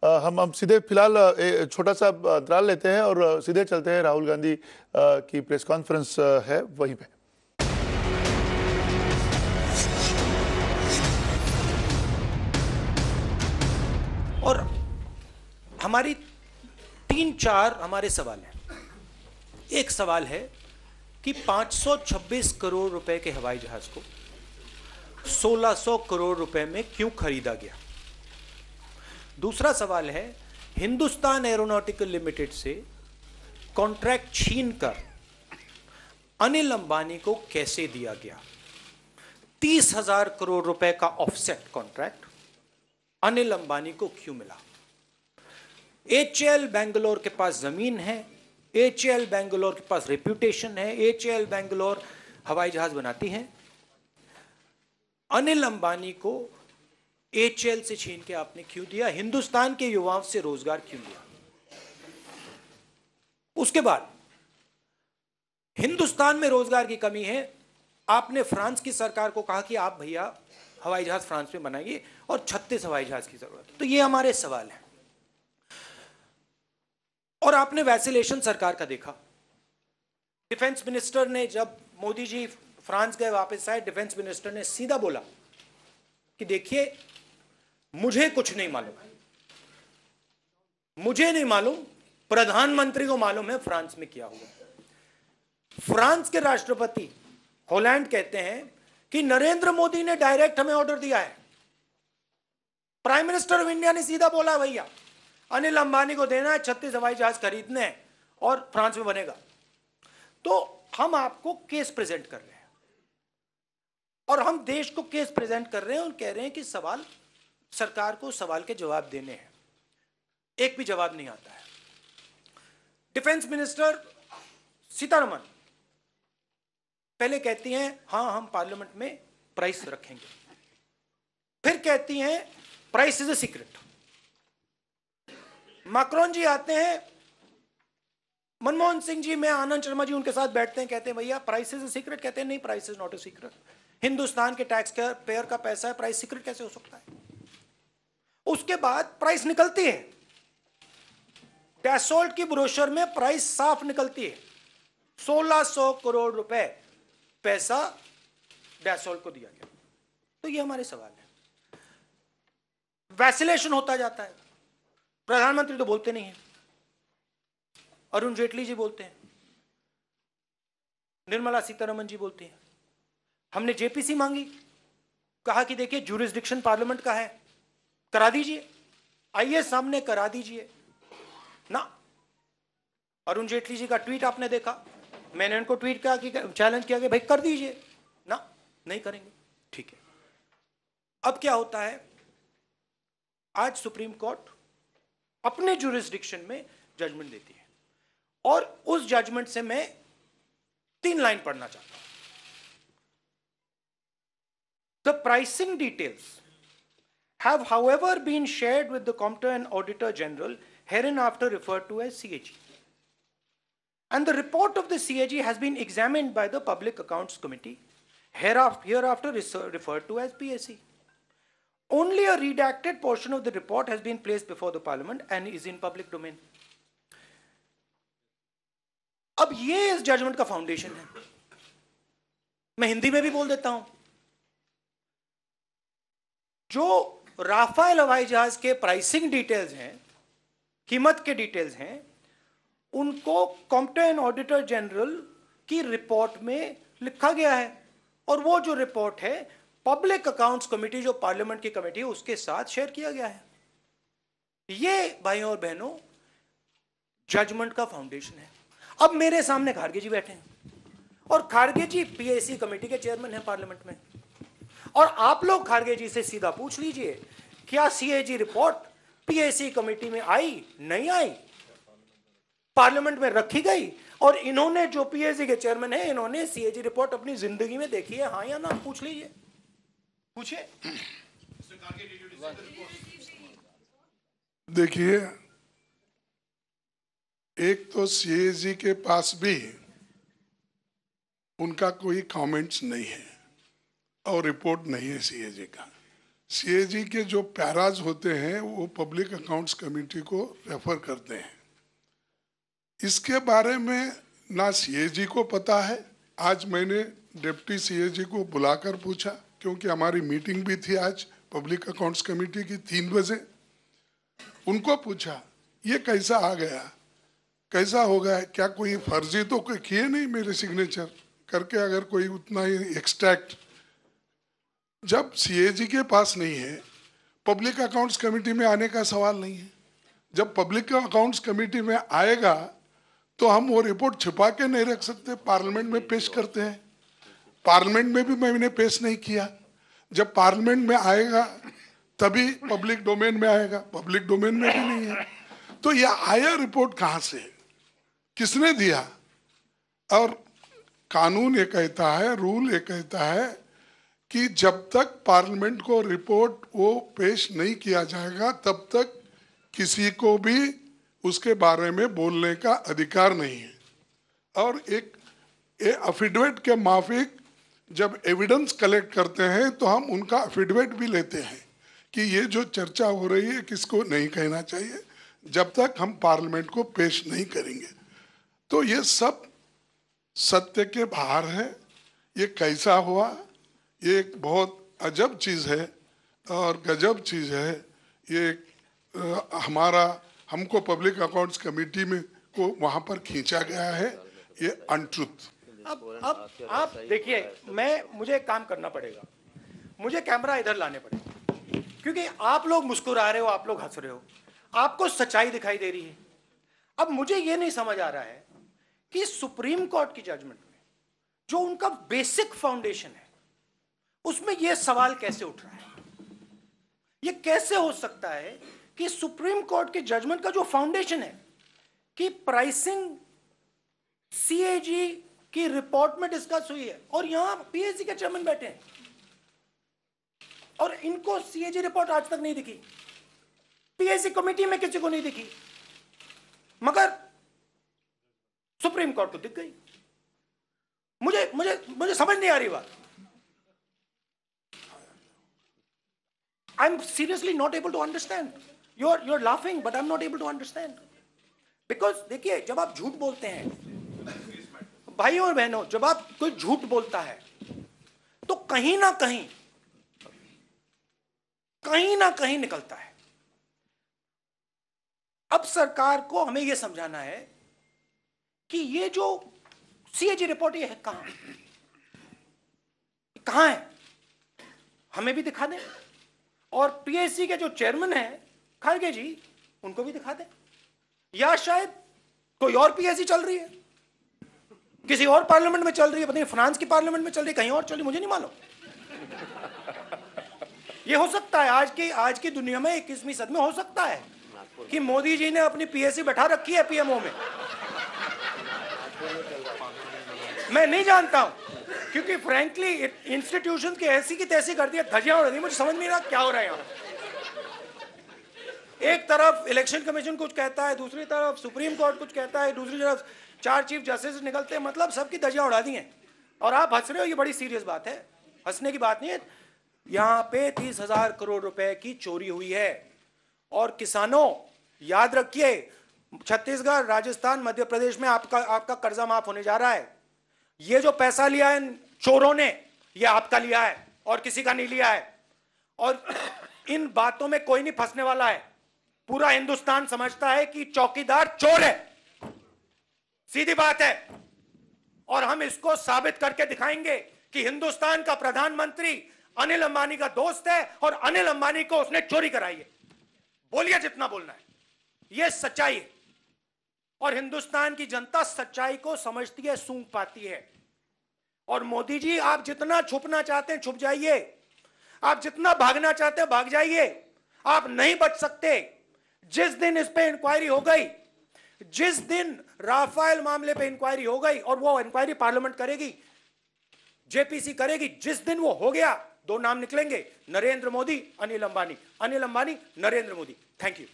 हम सीधे फिलहाल छोटा सा अंतराल लेते हैं और सीधे चलते हैं राहुल गांधी की प्रेस कॉन्फ्रेंस है वहीं पे। और हमारी 3-4 हमारे सवाल हैं। एक सवाल है कि 526 करोड़ रुपए के हवाई जहाज को 1600 करोड़ रुपए में क्यों खरीदा गया। दूसरा सवाल है हिंदुस्तान एरोनॉटिकल लिमिटेड से कॉन्ट्रैक्ट छीनकर अनिल अंबानी को कैसे दिया गया। 30,000 करोड़ रुपए का ऑफसेट कॉन्ट्रैक्ट अनिल अंबानी को क्यों मिला। HAL बेंगलोर के पास जमीन है, HAL बेंगलोर के पास रेप्यूटेशन है, HAL बेंगलोर हवाई जहाज बनाती है। अनिल अंबानी को HAL से छीन के आपने क्यों दिया, हिंदुस्तान के युवाओं से रोजगार क्यों दिया। उसके बाद हिंदुस्तान में रोजगार की कमी है, आपने फ्रांस की सरकार को कहा कि आप भैया हवाई जहाज फ्रांस में बनाइए और 36 हवाई जहाज की जरूरत है। तो ये हमारे सवाल हैं। और आपने वैसिलेशन सरकार का देखा। डिफेंस मिनिस्टर ने, जब मोदी जी फ्रांस गए वापस आए, डिफेंस मिनिस्टर ने सीधा बोला कि देखिए मुझे कुछ नहीं मालूम, मुझे नहीं मालूम, प्रधानमंत्री को मालूम है फ्रांस में क्या हुआ। फ्रांस के राष्ट्रपति हॉलैंड कहते हैं कि नरेंद्र मोदी ने डायरेक्ट हमें ऑर्डर दिया है। प्राइम मिनिस्टर ऑफ इंडिया ने सीधा बोला भैया अनिल अंबानी को देना है, 36 हवाई जहाज खरीदने हैं और फ्रांस में बनेगा। तो हम आपको केस प्रेजेंट कर रहे हैं और हम देश को केस प्रेजेंट कर रहे हैं और कह रहे हैं कि सवाल, सरकार को सवाल के जवाब देने हैं। एक भी जवाब नहीं आता है। डिफेंस मिनिस्टर सीतारमण पहले कहती हैं हां हम पार्लियामेंट में प्राइस रखेंगे, फिर कहती हैं price is a secret. Macron ji आते हैं, मनमोहन सिंह जी, मैं आनंद शर्मा जी उनके साथ बैठते हैं, कहते हैं भैया प्राइस इज ए सीक्रेट, कहते हैं नहीं price is not a secret, Hindustan के टैक्स पेयर का पैसा है, प्राइस सीक्रेट कैसे हो सकता है। उसके बाद प्राइस निकलती है, डैसोल्ट की ब्रोशर में प्राइस साफ निकलती है, 1600 करोड़ रुपए पैसा डैसोल्ट को दिया गया। तो ये हमारे सवाल है। वैसिलेशन होता जाता है। प्रधानमंत्री तो बोलते नहीं है, अरुण जेटली जी बोलते हैं, निर्मला सीतारमण जी बोलती हैं। हमने जेपीसी मांगी, कहा कि देखिए ज्यूरिसडिक्शन पार्लियामेंट का है, करा दीजिए, आइए सामने करा दीजिए ना। अरुण जेटली जी का ट्वीट आपने देखा, मैंने उनको ट्वीट किया कि चैलेंज किया कि भाई कर दीजिए ना, नहीं करेंगे, ठीक है। अब क्या होता है, आज सुप्रीम कोर्ट अपने ज्यूरिसडिक्शन में जजमेंट देती है और उस जजमेंट से मैं 3 लाइन पढ़ना चाहता हूं। The pricing details have however been shared with the Comptroller and Auditor General, hereinafter referred to as CAG. And the report of the CAG has been examined by the Public Accounts Committee, hereafter referred to as PAC. Only a redacted portion of the report has been placed before the Parliament and is in public domain. अब ये इस judgement का foundation है। मैं हिंदी में भी बोल देता हूं, जो राफेल हवाई जहाज के प्राइसिंग डिटेल्स हैं, कीमत के डिटेल्स हैं, उनको कॉम्प्टन एंड ऑडिटर जनरल की रिपोर्ट में लिखा गया है और वो जो रिपोर्ट है पब्लिक अकाउंट्स कमेटी, जो पार्लियामेंट की कमेटी है, उसके साथ शेयर किया गया है। ये भाइयों और बहनों जजमेंट का फाउंडेशन है। अब मेरे सामने खारगे जी बैठे हैं और खारगे जी पीएसी कमेटी के चेयरमैन हैं पार्लियामेंट में, और आप लोग खारगे जी से सीधा पूछ लीजिए क्या सीएजी रिपोर्ट पीएसी कमेटी में आई, नहीं आई, पार्लियामेंट में रखी गई, और इन्होंने जो पीएसी के चेयरमैन है, इन्होंने सीएजी रिपोर्ट अपनी जिंदगी में देखी है, हाँ या ना, पूछ लीजिए, पूछिए। देखिए, एक तो सीएजी के पास भी उनका कोई कमेंट्स नहीं है और रिपोर्ट नहीं है सीएजी का। सीएजी के जो पैराज होते हैं वो पब्लिक अकाउंट्स कमेटी को रेफर करते हैं। इसके बारे में ना सीएजी को पता है। आज मैंने डिप्टी सीएजी को बुलाकर पूछा, क्योंकि हमारी मीटिंग भी थी आज पब्लिक अकाउंट्स कमेटी की 3 बजे। उनको पूछा ये कैसा आ गया, कैसा हो गया, क्या कोई फर्जी तो कोई किए नहीं मेरे सिग्नेचर करके, अगर कोई उतना ही एक्सट्रैक्ट। जब सीएजी के पास नहीं है, पब्लिक अकाउंट्स कमेटी में आने का सवाल नहीं है। जब पब्लिक अकाउंट्स कमेटी में आएगा तो हम वो रिपोर्ट छिपा के नहीं रख सकते, पार्लियामेंट में पेश करते हैं। पार्लियामेंट में भी मैंने पेश नहीं किया। जब पार्लियामेंट में आएगा तभी पब्लिक डोमेन में आएगा, पब्लिक डोमेन में भी नहीं है। तो ये आया रिपोर्ट कहाँ से, किसने दिया? और कानून ये कहता है, रूल ये कहता है कि जब तक पार्लियामेंट को रिपोर्ट वो पेश नहीं किया जाएगा तब तक किसी को भी उसके बारे में बोलने का अधिकार नहीं है। और एक एफिडेविट के माफिक जब एविडेंस कलेक्ट करते हैं तो हम उनका एफिडेविट भी लेते हैं कि ये जो चर्चा हो रही है किसको नहीं कहना चाहिए, जब तक हम पार्लियामेंट को पेश नहीं करेंगे। तो ये सब सत्य के बाहर है। ये कैसा हुआ, ये एक बहुत अजब चीज़ है और गजब चीज़ है। ये हमको पब्लिक अकाउंट्स कमेटी में को वहाँ पर खींचा गया है, ये अनट्रुथ। अब आप देखिए, मुझे एक काम करना पड़ेगा, मुझे कैमरा इधर लाने पड़ेगा, क्योंकि आप लोग मुस्कुरा रहे हो, आप लोग हंस रहे हो, आपको सच्चाई दिखाई दे रही है। अब मुझे ये नहीं समझ आ रहा है कि सुप्रीम कोर्ट की जजमेंट में जो उनका बेसिक फाउंडेशन है उसमें यह सवाल कैसे उठ रहा है। यह कैसे हो सकता है कि सुप्रीम कोर्ट के जजमेंट का जो फाउंडेशन है कि प्राइसिंग सीएजी की रिपोर्ट में डिस्कस हुई है, और यहां पीएससी के चेयरमैन बैठे हैं और इनको सीएजी रिपोर्ट आज तक नहीं दिखी, पीएससी कमेटी में किसी को नहीं दिखी, मगर सुप्रीम कोर्ट को दिख गई। मुझे मुझे मुझे समझ नहीं आ रही बात। I am seriously not able to understand. you're laughing but I'm not able to understand, because देखिए, जब आप झूठ बोलते हैं भाइयों और बहनों, जब आप कोई झूठ बोलता है तो कहीं ना कहीं निकलता है। अब सरकार को हमें यह समझाना है कि ये जो सीएजी रिपोर्ट ये है कहां है, हमें भी दिखा दें, और पीएससी के जो चेयरमैन है खड़गे जी, उनको भी दिखा दें। या शायद कोई और पीएससी चल रही है, किसी और पार्लियामेंट में चल रही है, पता नहीं फ्रांस की पार्लियामेंट में चल रही है, कहीं और चल रही, मुझे नहीं मालूम। ये हो सकता है आज की दुनिया में 21वीं सदी में हो सकता है कि मोदी जी ने अपनी पीएससी बैठा रखी है पीएमओ में। मैं नहीं जानता हूं, क्योंकि फ्रैंकली इंस्टीट्यूशन की ऐसी की तैसी कर दिया, धजियां उड़ा दी, मुझे समझ नहीं रहा क्या हो रहा है यहां। एक तरफ इलेक्शन कमीशन कुछ कहता है, दूसरी तरफ सुप्रीम कोर्ट कुछ कहता है, दूसरी तरफ 4 चीफ जस्टिस निकलते हैं, मतलब सबकी धजियां उड़ा दी हैं और आप हंस रहे हो। ये बड़ी सीरियस बात है, हंसने की बात नहीं है। यहां पे 30,000 करोड़ रुपए की चोरी हुई है, और किसानों याद रखिए, छत्तीसगढ़, राजस्थान, मध्य प्रदेश में आपका कर्जा माफ होने जा रहा है। ये जो पैसा लिया है चोरों ने, ये आपका लिया है और किसी का नहीं लिया है, और इन बातों में कोई नहीं फंसने वाला है। पूरा हिंदुस्तान समझता है कि चौकीदार चोर है, सीधी बात है, और हम इसको साबित करके दिखाएंगे कि हिंदुस्तान का प्रधानमंत्री अनिल अंबानी का दोस्त है और अनिल अंबानी को उसने चोरी कराई है। बोलिए जितना बोलना है, यह सच्चाई है, और हिंदुस्तान की जनता सच्चाई को समझती है, सूंघ पाती है। और मोदी जी, आप जितना छुपना चाहते हैं छुप जाइए, आप जितना भागना चाहते हैं भाग जाइए, आप नहीं बच सकते। जिस दिन इस पे इंक्वायरी हो गई, जिस दिन राफेल मामले पे इंक्वायरी हो गई, और वो इंक्वायरी पार्लियामेंट करेगी, जेपीसी करेगी, जिस दिन वो हो गया, 2 नाम निकलेंगे, नरेंद्र मोदी, अनिल अंबानी, अनिल अंबानी, नरेंद्र मोदी। Thank you.